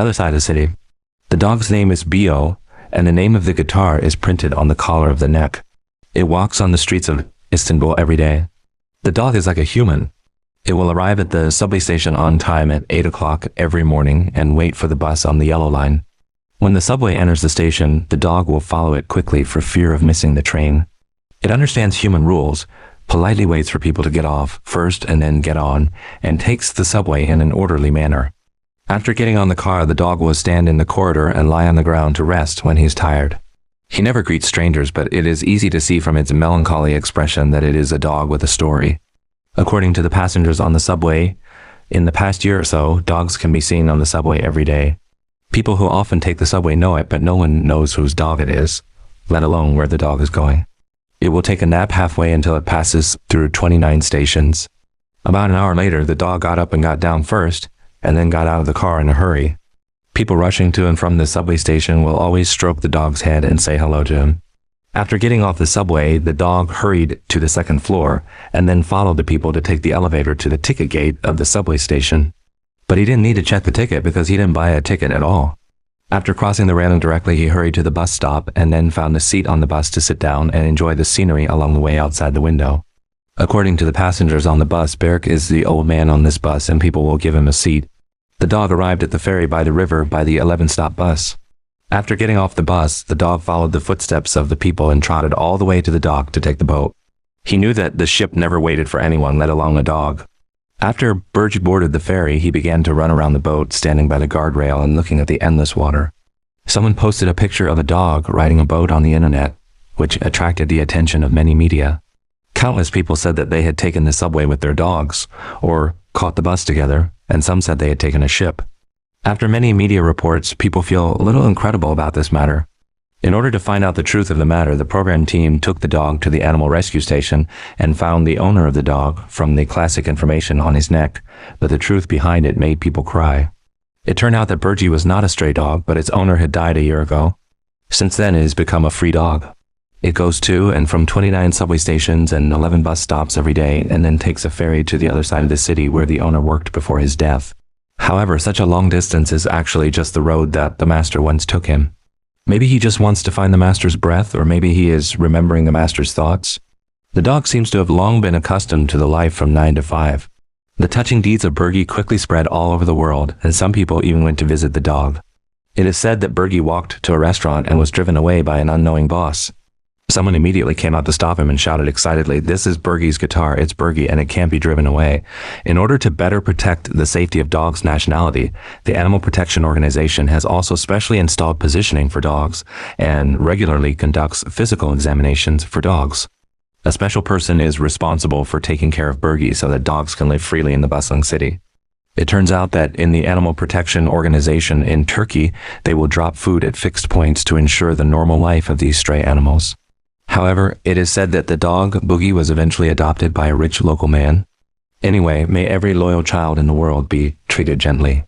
Other side of the city. The dog's name is Bio, and the name of the guitar is printed on the collar of the neck. It walks on the streets of Istanbul every day. The dog is like a human. It will arrive at the subway station on time at 8 o'clock every morning and wait for the bus on the yellow line. When the subway enters the station, the dog will follow it quickly for fear of missing the train. It understands human rules, politely waits for people to get off first and then get on, and takes the subway in an orderly manner. After getting on the car, the dog will stand in the corridor and lie on the ground to rest when he's tired. He never greets strangers, but it is easy to see from its melancholy expression that it is a dog with a story. According to the passengers on the subway, in the past year or so, dogs can be seen on the subway every day. People who often take the subway know it, but no one knows whose dog it is, let alone where the dog is going. It will take a nap halfway until it passes through 29 stations. About an hour later, the dog got up and got down first, and then got out of the car in a hurry. People rushing to and from the subway station will always stroke the dog's head and say hello to him. After getting off the subway, the dog hurried to the second floor and then followed the people to take the elevator to the ticket gate of the subway station. But he didn't need to check the ticket because he didn't buy a ticket at all. After crossing the railing directly, he hurried to the bus stop and then found a seat on the bus to sit down and enjoy the scenery along the way outside the window. According to the passengers on the bus, Berk is the old man on this bus and people will give him a seat. The dog arrived at the ferry by the river by the 11-stop bus. After getting off the bus, the dog followed the footsteps of the people and trotted all the way to the dock to take the boat. He knew that the ship never waited for anyone, let alone a dog. After Berk boarded the ferry, he began to run around the boat, standing by the guardrail and looking at the endless water. Someone posted a picture of a dog riding a boat on the internet, which attracted the attention of many media. Countless people said that they had taken the subway with their dogs, or caught the bus together, and some said they had taken a ship. After many media reports, people feel a little incredible about this matter. In order to find out the truth of the matter, the program team took the dog to the animal rescue station and found the owner of the dog from the classic information on his neck, but the truth behind it made people cry. It turned out that Bergie was not a stray dog, but its owner had died a year ago. Since then, it has become a free dog. It goes to and from 29 subway stations and 11 bus stops every day, and then takes a ferry to the other side of the city where the owner worked before his death. However, such a long distance is actually just the road that the master once took him. Maybe he just wants to find the master's breath, or maybe he is remembering the master's thoughts. The dog seems to have long been accustomed to the life from 9 to 5. The touching deeds of Bergie quickly spread all over the world, and some people even went to visit the dog. It is said that Bergie walked to a restaurant and was driven away by an unknowing boss. Someone immediately came out to stop him and shouted excitedly, "This is Bergie's guitar, it's Bergie, and it can't be driven away." In order to better protect the safety of dogs' nationality, the Animal Protection Organization has also specially installed positioning for dogs and regularly conducts physical examinations for dogs. A special person is responsible for taking care of Bergie so that dogs can live freely in the bustling city. It turns out that in the Animal Protection Organization in Turkey, they will drop food at fixed points to ensure the normal life of these stray animals. However, it is said that the dog, Boogie, was eventually adopted by a rich local man. Anyway, may every loyal child in the world be treated gently.